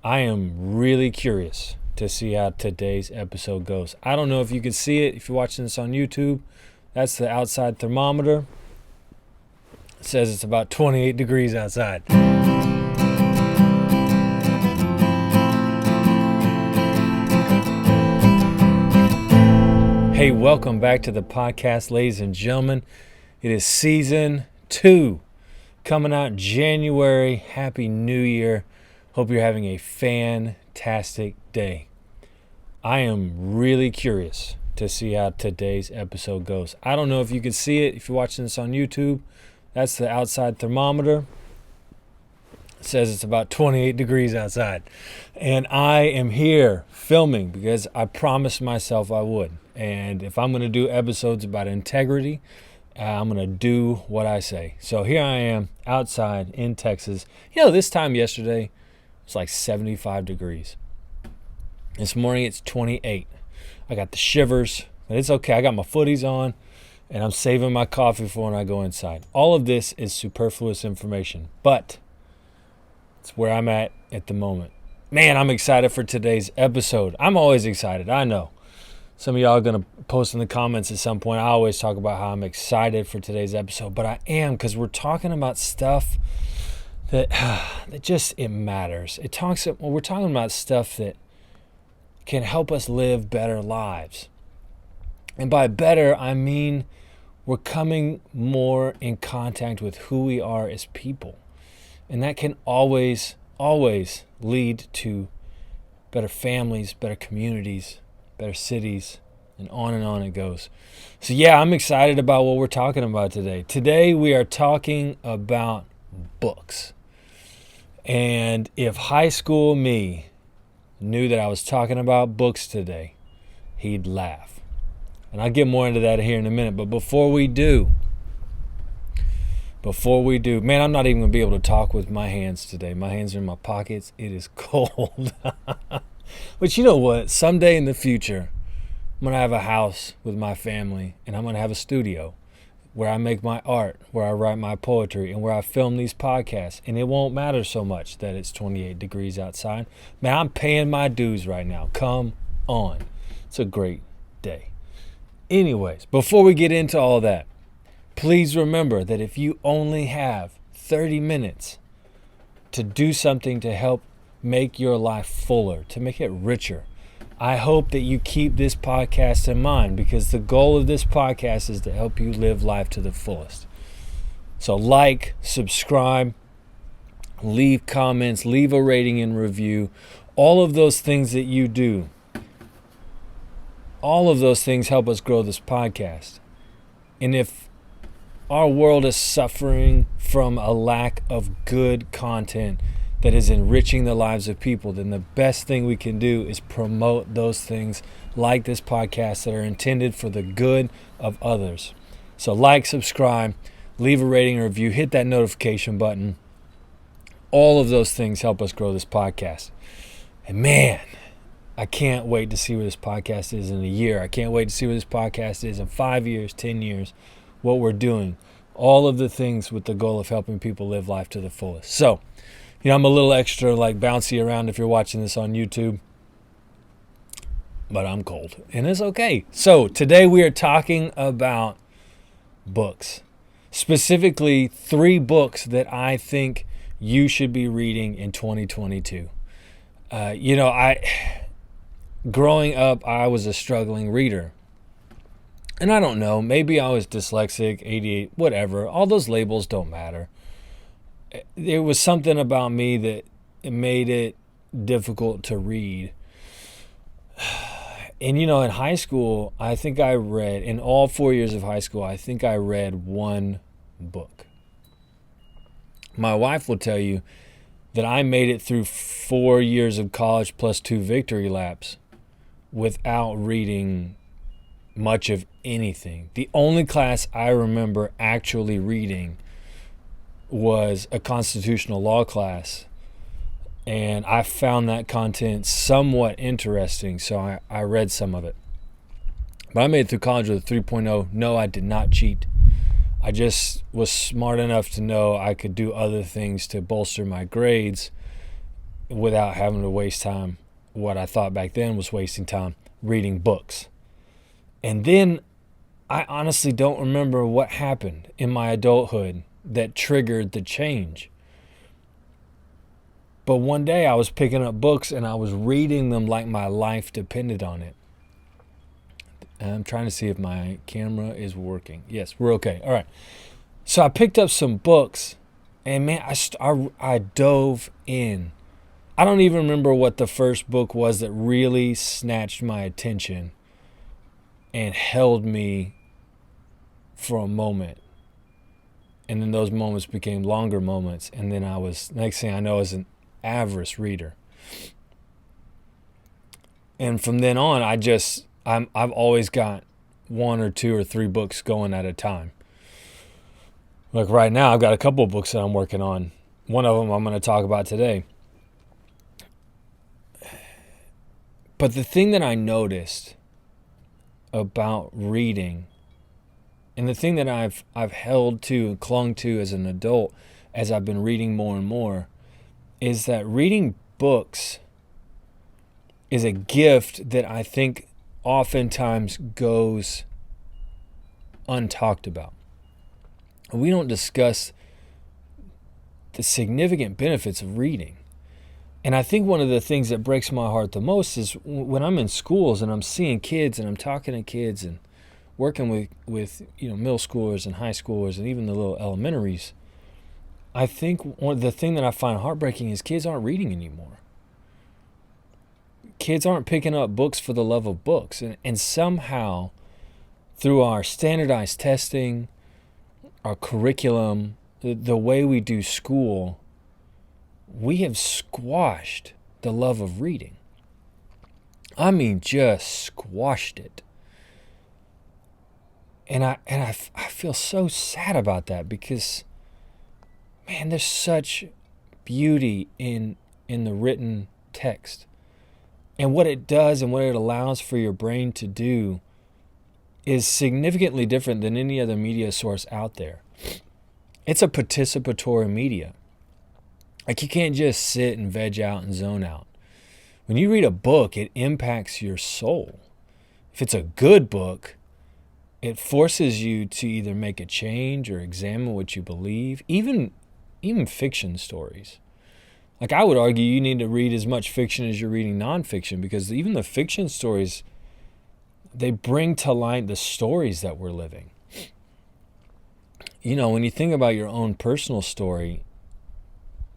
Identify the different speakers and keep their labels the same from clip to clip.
Speaker 1: I am really curious to see how today's episode goes. I don't know if you can see it if you're watching this on YouTube. That's the outside thermometer. It says it's about 28 degrees outside. Hey, welcome back to the podcast, ladies and gentlemen. It is season 2 coming out January. Happy New Year. Hope you're having a fantastic day. I am really curious to see how today's episode goes. I don't know if you can see it if you're watching this on YouTube. That's the outside thermometer. It says it's about 28 degrees outside. And I am here filming because I promised myself I would. And if I'm going to do episodes about integrity, I'm going to do what I say. So here I am outside in Texas. This time yesterday, it's like 75 degrees. This morning it's 28. I got the shivers, but it's okay. I got my footies on, and I'm saving my coffee for when I go inside. All of this is superfluous information, but it's where I'm at the moment. Man, I'm excited for today's episode. I'm always excited, I know. Some of y'all are going to post in the comments at some point. I always talk about how I'm excited for today's episode, but I am because we're talking about stuff that it matters. We're talking about stuff that can help us live better lives. And by better, I mean we're coming more in contact with who we are as people. And that can always lead to better families, better communities, better cities, and on it goes. So yeah, I'm excited about what we're talking about today. Today we are talking about books. And if high school me knew that I was talking about books today, he'd laugh. And I'll get more into that here in a minute. But before we do, man, I'm not even going to be able to talk with my hands today. My hands are in my pockets. It is cold. But you know what? Someday in the future, I'm going to have a house with my family, and I'm going to have a studio where I make my art, where I write my poetry, and where I film these podcasts. And it won't matter so much that it's 28 degrees outside. Man, I'm paying my dues right now. Come on. It's a great day. Anyways, before we get into all that, please remember that if you only have 30 minutes to do something to help make your life fuller, to make it richer, I hope that you keep this podcast in mind, because the goal of this podcast is to help you live life to the fullest. So like, subscribe, leave comments, leave a rating and review. All of those things that you do, all of those things help us grow this podcast. And if our world is suffering from a lack of good content that is enriching the lives of people, then the best thing we can do is promote those things like this podcast that are intended for the good of others. So like, subscribe, leave a rating and review, hit that notification button. All of those things help us grow this podcast. And man, I can't wait to see where this podcast is in a year. I can't wait to see where this podcast is in 5 years, 10 years, what we're doing. All of the things with the goal of helping people live life to the fullest. So, I'm a little extra bouncy around if you're watching this on YouTube, but I'm cold, and it's okay. So today we are talking about books, specifically 3 books that I think you should be reading in 2022. Growing up, I was a struggling reader, and I don't know, maybe I was dyslexic, 88, whatever. All those labels don't matter. There was something about me that made it difficult to read. And, in high school, I think I read, in all 4 years of high school, I think I read 1 book. My wife will tell you that I made it through 4 years of college plus 2 victory laps without reading much of anything. The only class I remember actually reading was a constitutional law class, and I found that content somewhat interesting, so I read some of it. But I made it through college with a 3.0. No, I did not cheat. I just was smart enough to know I could do other things to bolster my grades without having to waste time, what I thought back then was wasting time, reading books. And then I honestly don't remember what happened in my adulthood that triggered the change. But one day I was picking up books and I was reading them like my life depended on it. And I'm trying to see if my camera is working. Yes, we're okay. All right. So I picked up some books and man, I dove in. I don't even remember what the first book was that really snatched my attention and held me for a moment. And then those moments became longer moments. And then next thing I know, I was an average reader. And from then on, I've always got 1 or 2 or 3 books going at a time. Like right now, I've got a couple of books that I'm working on. One of them I'm going to talk about today. But the thing that I noticed about reading, and the thing that I've held to and clung to as an adult as I've been reading more and more, is that reading books is a gift that I think oftentimes goes untalked about. We don't discuss the significant benefits of reading. And I think one of the things that breaks my heart the most is when I'm in schools and I'm seeing kids and I'm talking to kids and working with middle schoolers and high schoolers and even the little elementaries. I think the thing that I find heartbreaking is kids aren't reading anymore. Kids aren't picking up books for the love of books. And somehow, through our standardized testing, our curriculum, the way we do school, we have squashed the love of reading. I mean, just squashed it. And I feel so sad about that because, man, there's such beauty in the written text. And what it does and what it allows for your brain to do is significantly different than any other media source out there. It's a participatory media. Like you can't just sit and veg out and zone out. When you read a book, it impacts your soul. If it's a good book, it forces you to either make a change or examine what you believe, even fiction stories. Like I would argue you need to read as much fiction as you're reading nonfiction because even the fiction stories, they bring to light the stories that we're living. When you think about your own personal story,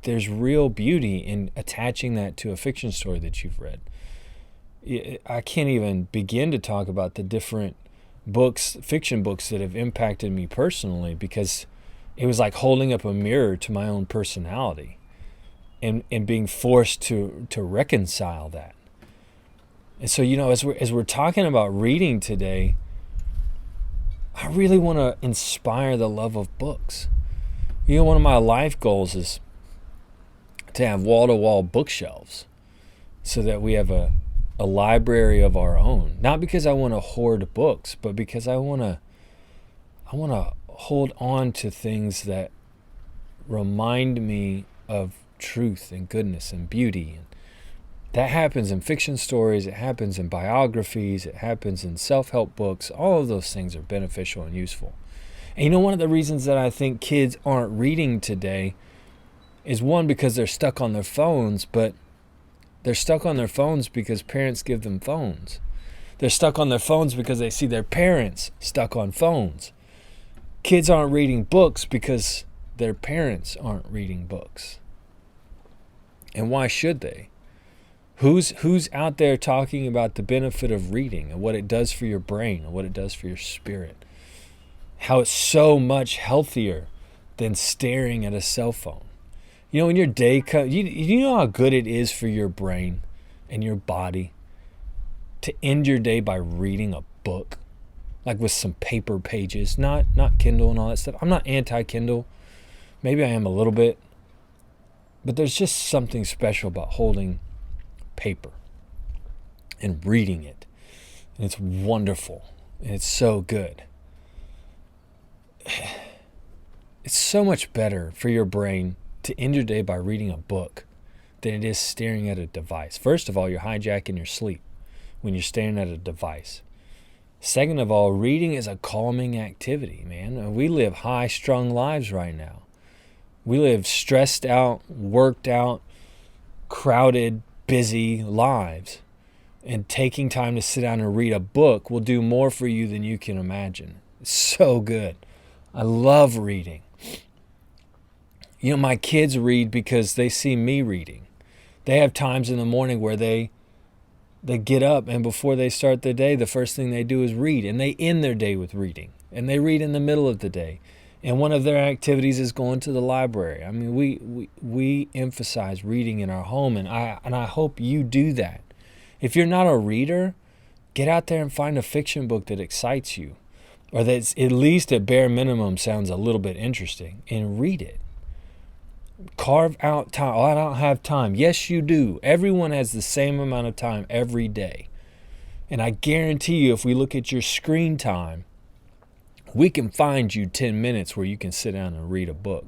Speaker 1: there's real beauty in attaching that to a fiction story that you've read. I can't even begin to talk about the different fiction books that have impacted me personally because it was like holding up a mirror to my own personality and being forced to reconcile that. And so, as we're talking about reading today, I really want to inspire the love of books. One of my life goals is to have wall-to-wall bookshelves so that we have a library of our own. Not because I want to hoard books, but because I want to hold on to things that remind me of truth and goodness and beauty. And that happens in fiction stories, it happens in biographies, it happens in self-help books. All of those things are beneficial and useful. And one of the reasons that I think kids aren't reading today is one, because they're stuck on their phones, but they're stuck on their phones because parents give them phones. They're stuck on their phones because they see their parents stuck on phones. Kids aren't reading books because their parents aren't reading books. And why should they? Who's out there talking about the benefit of reading and what it does for your brain and what it does for your spirit? How it's so much healthier than staring at a cell phone. When your day comes, you know how good it is for your brain and your body to end your day by reading a book, like with some paper pages, not Kindle and all that stuff. I'm not anti-Kindle. Maybe I am a little bit. But there's just something special about holding paper and reading it. And it's wonderful. And it's so good. It's so much better for your brain to end your day by reading a book than it is staring at a device. First of all, you're hijacking your sleep when you're staring at a device. Second of all, reading is a calming activity, man. We live high-strung lives right now. We live stressed out, worked out, crowded, busy lives. And taking time to sit down and read a book will do more for you than you can imagine. It's so good. I love reading. You know, my kids read because they see me reading. They have times in the morning where they get up, and before they start their day, the first thing they do is read. And they end their day with reading. And they read in the middle of the day. And one of their activities is going to the library. I mean, we emphasize reading in our home, and I hope you do that. If you're not a reader, get out there and find a fiction book that excites you, or that's at least at bare minimum sounds a little bit interesting, and read it. Carve out time. Oh, I don't have time. Yes, you do. Everyone has the same amount of time every day. And I guarantee you, if we look at your screen time, we can find you 10 minutes where you can sit down and read a book.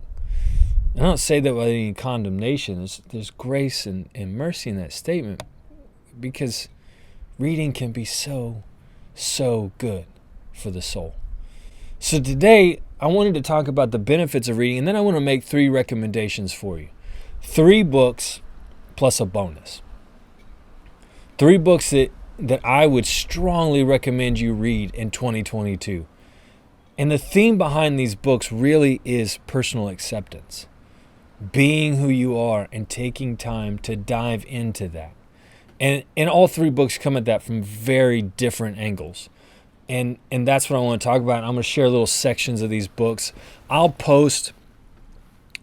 Speaker 1: I don't say that with any condemnation. There's grace and mercy in that statement, because reading can be so, so good for the soul. So today, I wanted to talk about the benefits of reading, and then I want to make 3 recommendations for you. 3 books plus a bonus. 3 books that I would strongly recommend you read in 2022. And the theme behind these books really is personal acceptance. Being who you are and taking time to dive into that. And all 3 books come at that from very different angles. And that's what I want to talk about. I'm going to share little sections of these books. I'll post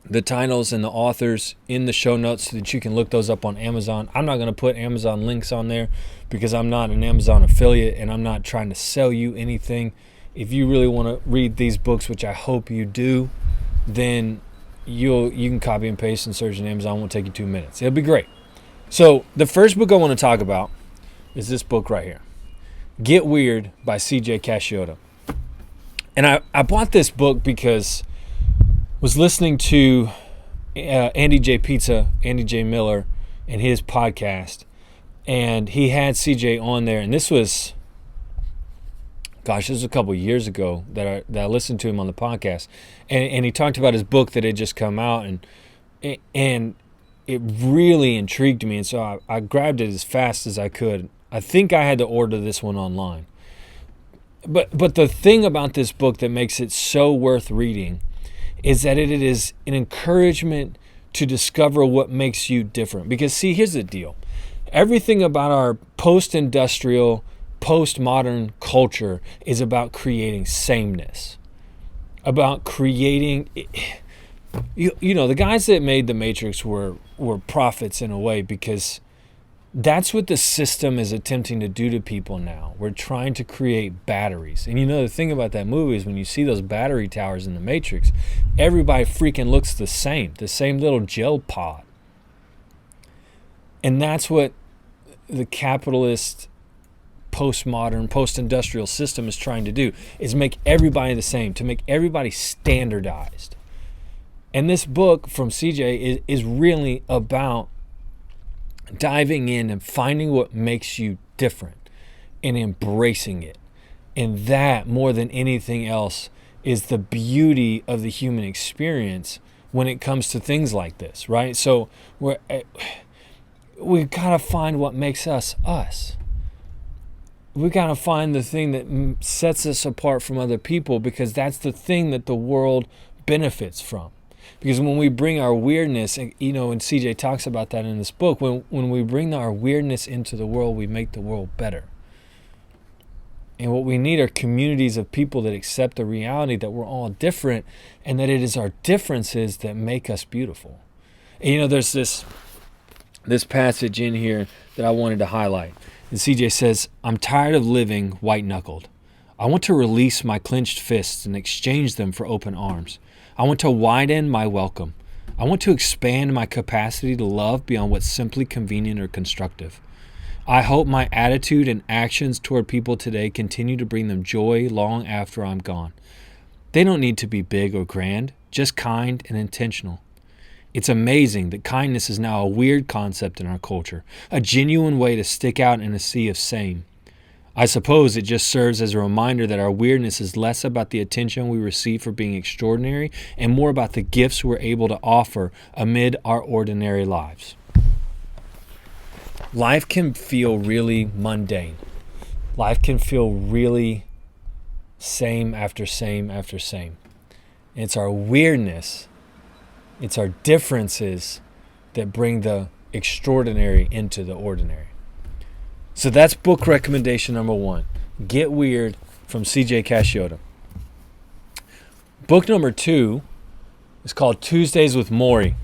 Speaker 1: the titles and the authors in the show notes so that you can look those up on Amazon. I'm not going to put Amazon links on there because I'm not an Amazon affiliate and I'm not trying to sell you anything. If you really want to read these books, which I hope you do, then you can copy and paste and search on Amazon. It won't take you 2 minutes. It'll be great. So the first book I want to talk about is this book right here, Get Weird by CJ Casciotta. And I bought this book because I was listening to Andy J. Miller, and his podcast, and he had CJ on there, and this was a couple of years ago that I listened to him on the podcast, and he talked about his book that had just come out, and it really intrigued me, and so I grabbed it as fast as I could. I think I had to order this one online. But the thing about this book that makes it so worth reading is that it is an encouragement to discover what makes you different. Because see, here's the deal. Everything about our post-industrial, postmodern culture is about creating sameness. About creating... You know, the guys that made The Matrix were prophets in a way, because that's what the system is attempting to do to people now. We're trying to create batteries. And you know, the thing about that movie is when you see those battery towers in The Matrix, everybody freaking looks the same little gel pod. And that's what the capitalist, postmodern, post-industrial system is trying to do, is make everybody the same, to make everybody standardized. And this book from CJ is really about diving in and finding what makes you different and embracing it. And that, more than anything else, is the beauty of the human experience when it comes to things like this, right? So we've got to find what makes us us. We've got to find the thing that sets us apart from other people, because that's the thing that the world benefits from. Because when we bring our weirdness, and you know, and CJ talks about that in this book, when we bring our weirdness into the world, we make the world better. And what we need are communities of people that accept the reality that we're all different, and that it is our differences that make us beautiful. And you know, there's this passage in here that I wanted to highlight. And CJ says, "I'm tired of living white-knuckled. I want to release my clenched fists and exchange them for open arms. I want to widen my welcome. I want to expand my capacity to love beyond what's simply convenient or constructive. I hope my attitude and actions toward people today continue to bring them joy long after I'm gone. They don't need to be big or grand, just kind and intentional. It's amazing that kindness is now a weird concept in our culture, a genuine way to stick out in a sea of same. I suppose it just serves as a reminder that our weirdness is less about the attention we receive for being extraordinary and more about the gifts we're able to offer amid our ordinary lives. Life can feel really mundane. Life can feel really same after same after same. And it's our weirdness, it's our differences that bring the extraordinary into the ordinary. So that's book recommendation number 1. Get Weird from CJ Casciotta. Book number 2 is called Tuesdays with Morrie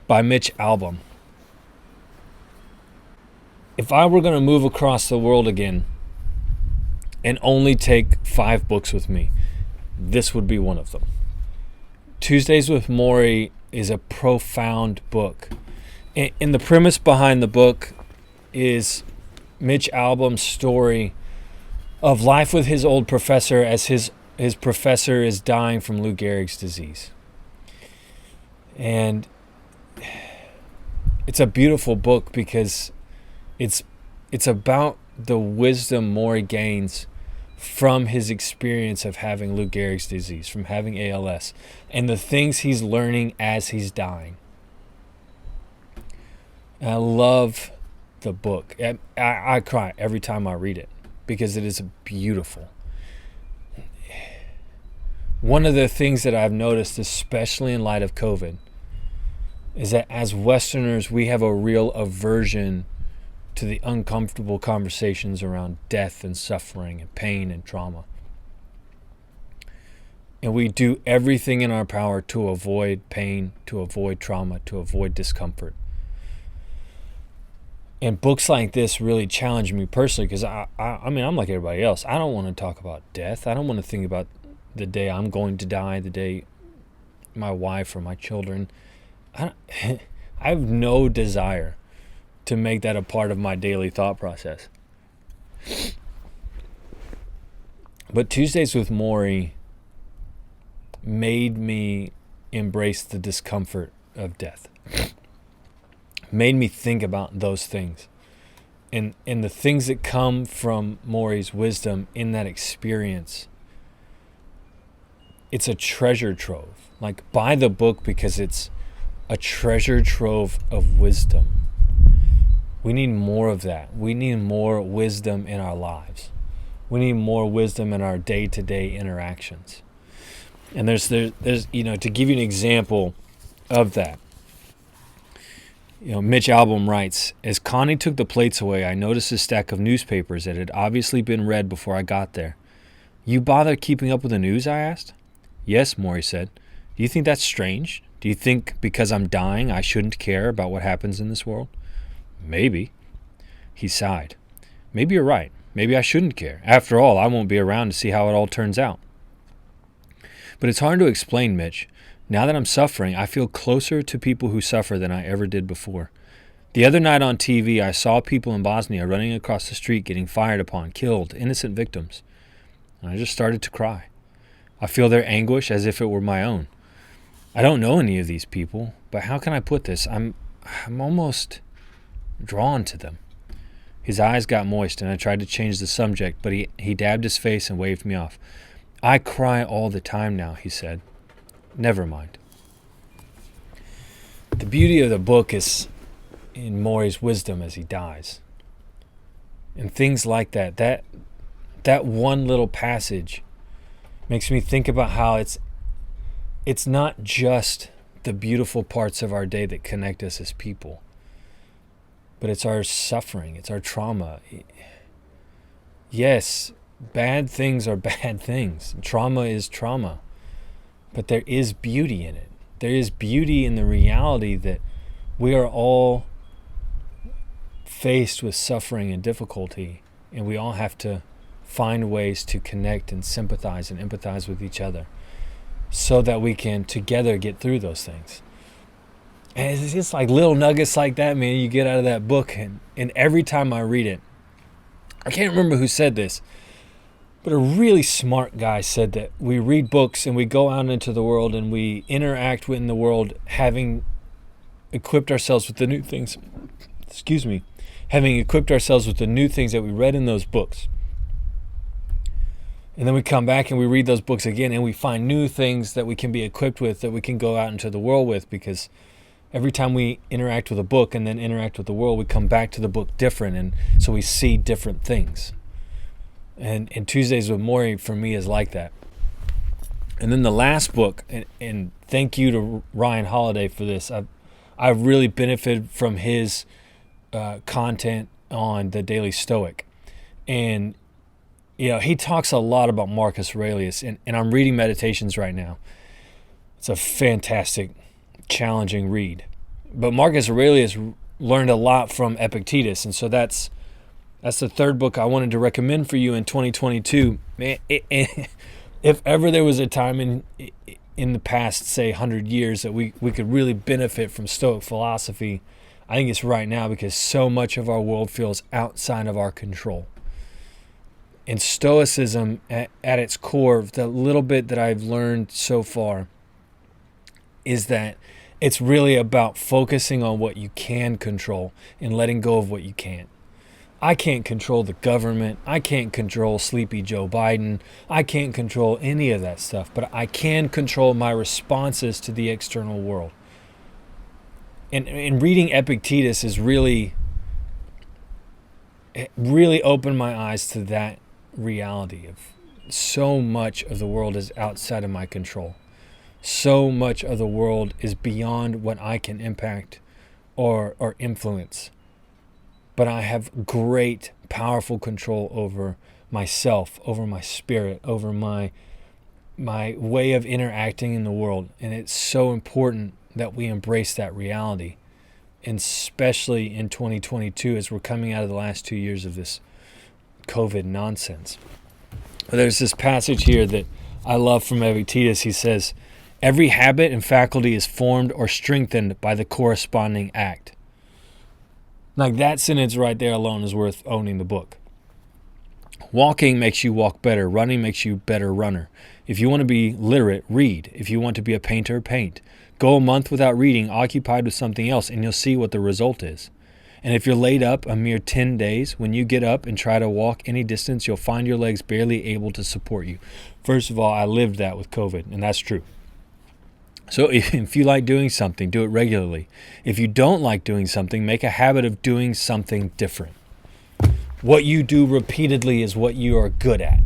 Speaker 1: by Mitch Albom. If I were going to move across the world again and only take 5 books with me, this would be one of them. Tuesdays with Morrie is a profound book. And the premise behind the book is Mitch Albom's story of life with his old professor as his professor is dying from Lou Gehrig's disease. And it's a beautiful book because it's about the wisdom Morrie gains from his experience of having Lou Gehrig's disease, from having ALS, and the things he's learning as he's dying. And I love the book. I cry every time I read it because it is beautiful. One of the things that I've noticed, especially in light of COVID, is that as Westerners, we have a real aversion to the uncomfortable conversations around death and suffering and pain and trauma. And we do everything in our power to avoid pain, to avoid trauma, to avoid discomfort. And books like this really challenge me personally because I mean, I'm like everybody else. I don't want to talk about death. I don't want to think about the day I'm going to die, the day my wife or my children. I have no desire to make that a part of my daily thought process. But Tuesdays with Morrie made me embrace the discomfort of death. Made me think about those things. And the things that come from Morrie's wisdom in that experience. It's a treasure trove. Like, buy the book because it's a treasure trove of wisdom. We need more of that. We need more wisdom in our lives. We need more wisdom in our day-to-day interactions. And there's to give you an example of that. Mitch Albom writes, as Connie took the plates away, I noticed a stack of newspapers that had obviously been read before I got there. You bother keeping up with the news, I asked. Yes, Morrie said. Do you think that's strange? Do you think because I'm dying I shouldn't care about what happens in this world? Maybe. He sighed. Maybe you're right. Maybe I shouldn't care. After all, I won't be around to see how it all turns out. But it's hard to explain, Mitch. Now that I'm suffering, I feel closer to people who suffer than I ever did before. The other night on TV, I saw people in Bosnia running across the street getting fired upon, killed, innocent victims. And I just started to cry. I feel their anguish as if it were my own. I don't know any of these people, but how can I put this? I'm almost drawn to them. His eyes got moist, and I tried to change the subject, but he dabbed his face and waved me off. I cry all the time now, he said. Never mind. The beauty of the book is in Morrie's wisdom as he dies. And things like that. That one little passage makes me think about how it's not just the beautiful parts of our day that connect us as people. But it's our suffering, it's our trauma. Yes, bad things are bad things. Trauma is trauma. But there is beauty in it. There is beauty in the reality that we are all faced with suffering and difficulty, and we all have to find ways to connect and sympathize and empathize with each other so that we can together get through those things. And it's just like little nuggets like that, man, you get out of that book. And every time I read it, I can't remember who said this, but a really smart guy said that we read books and we go out into the world and we interact with the world having equipped ourselves with the new things, having equipped ourselves with the new things that we read in those books, and then we come back and we read those books again and we find new things that we can be equipped with, that we can go out into the world with, because every time we interact with a book and then interact with the world, we come back to the book different, and so we see different things. And Tuesdays with Morrie for me is like that. And then the last book, and thank you to Ryan Holiday for this. I've really benefited from his content on the Daily Stoic. And he talks a lot about Marcus Aurelius, and I'm reading Meditations right now. It's a fantastic, challenging read. But Marcus Aurelius learned a lot from Epictitus, and so that's the third book I wanted to recommend for you in 2022. If ever there was a time in the past, say, 100 years that we could really benefit from Stoic philosophy, I think it's right now, because so much of our world feels outside of our control. And Stoicism, at its core, the little bit that I've learned so far, is that it's really about focusing on what you can control and letting go of what you can't. I can't control the government. I can't control sleepy Joe Biden. I can't control any of that stuff, but I can control my responses to the external world. And reading Epictetus is really opened my eyes to that reality of so much of the world is outside of my control. So much of the world is beyond what I can impact or influence. But I have great, powerful control over myself, over my spirit, over my way of interacting in the world. And it's so important that we embrace that reality, and especially in 2022 as we're coming out of the last 2 years of this COVID nonsense. But there's this passage here that I love from Epictetus. He says, "Every habit and faculty is formed or strengthened by the corresponding act." Like, that sentence right there alone is worth owning the book. Walking makes you walk better. Running makes you a better runner. If you want to be literate, read. If you want to be a painter, paint. Go a month without reading, occupied with something else, and you'll see what the result is. And if you're laid up a mere 10 days, when you get up and try to walk any distance, you'll find your legs barely able to support you. First of all, I lived that with COVID, and that's true. So if you like doing something, do it regularly. If you don't like doing something, make a habit of doing something different. What you do repeatedly is what you are good at.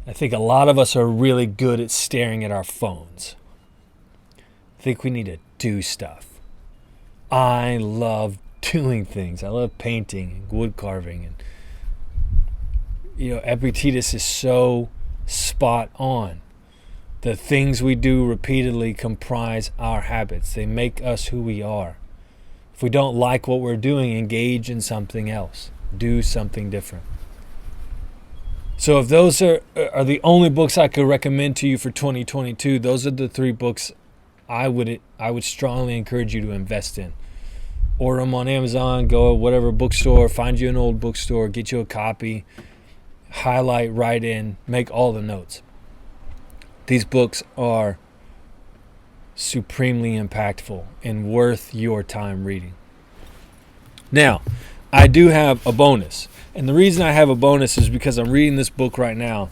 Speaker 1: I think a lot of us are really good at staring at our phones. I think we need to do stuff. I love doing things. I love painting and wood carving. And Epictetus is so spot on. The things we do repeatedly comprise our habits. They make us who we are. If we don't like what we're doing, engage in something else. Do something different. So if those are the only books I could recommend to you for 2022, those are the 3 books I would strongly encourage you to invest in. Order them on Amazon, go to whatever bookstore, find you an old bookstore, get you a copy, highlight, write in, make all the notes. These books are supremely impactful and worth your time reading. Now, I do have a bonus. And the reason I have a bonus is because I'm reading this book right now.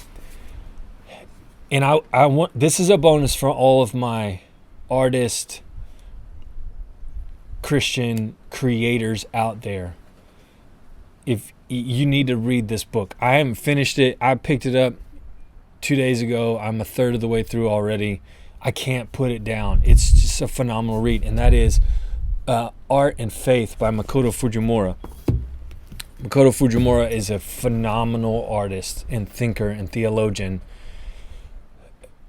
Speaker 1: And I want this is a bonus for all of my artist Christian creators out there. If you need to read this book. I haven't finished it. I picked it up 2 days ago. I'm a third of the way through already. I can't put it down. It's just a phenomenal read, and that is Art and Faith by Makoto Fujimura. Makoto Fujimura is a phenomenal artist and thinker and theologian,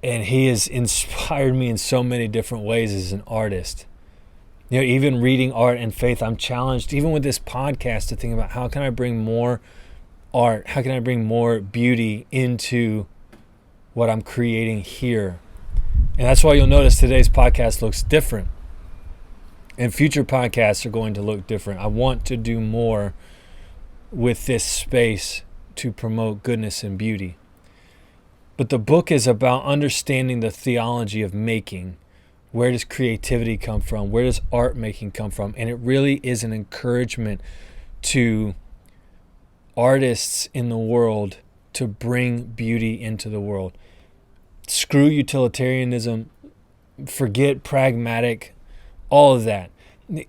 Speaker 1: and he has inspired me in so many different ways as an artist. Even reading Art and Faith, I'm challenged, even with this podcast, to think about how can I bring more art, how can I bring more beauty into what I'm creating here. And that's why you'll notice today's podcast looks different. And future podcasts are going to look different. I want to do more with this space to promote goodness and beauty. But the book is about understanding the theology of making, Where does creativity come from? Where does art making come from? And it really is an encouragement to artists in the world to bring beauty into the world. Screw utilitarianism, forget pragmatic, all of that.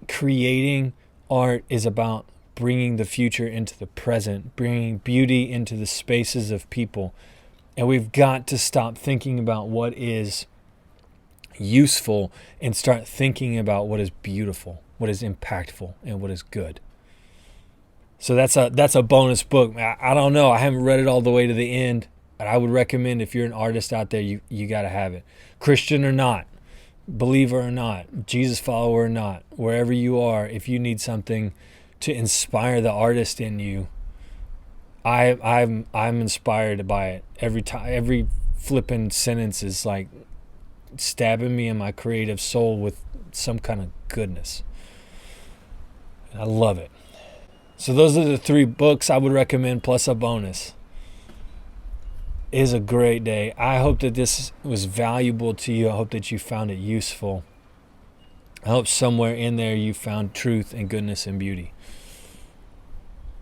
Speaker 1: Creating art is about bringing the future into the present, bringing beauty into the spaces of people. And we've got to stop thinking about what is useful and start thinking about what is beautiful, what is impactful, and what is good. So that's a bonus book. I don't know. I haven't read it all the way to the end, but I would recommend, if you're an artist out there, you got to have it. Christian or not, believer or not, Jesus follower or not, wherever you are, if you need something to inspire the artist in you, I'm inspired by it every time. Every flipping sentence is like stabbing me in my creative soul with some kind of goodness. I love it. So those are the 3 books I would recommend, plus a bonus. It is a great day. I hope that this was valuable to you. I hope that you found it useful. I hope somewhere in there you found truth and goodness and beauty.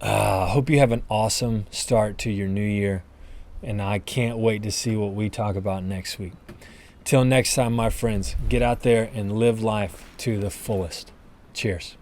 Speaker 1: I hope you have an awesome start to your new year, and I can't wait to see what we talk about next week. Till next time, my friends, get out there and live life to the fullest. Cheers.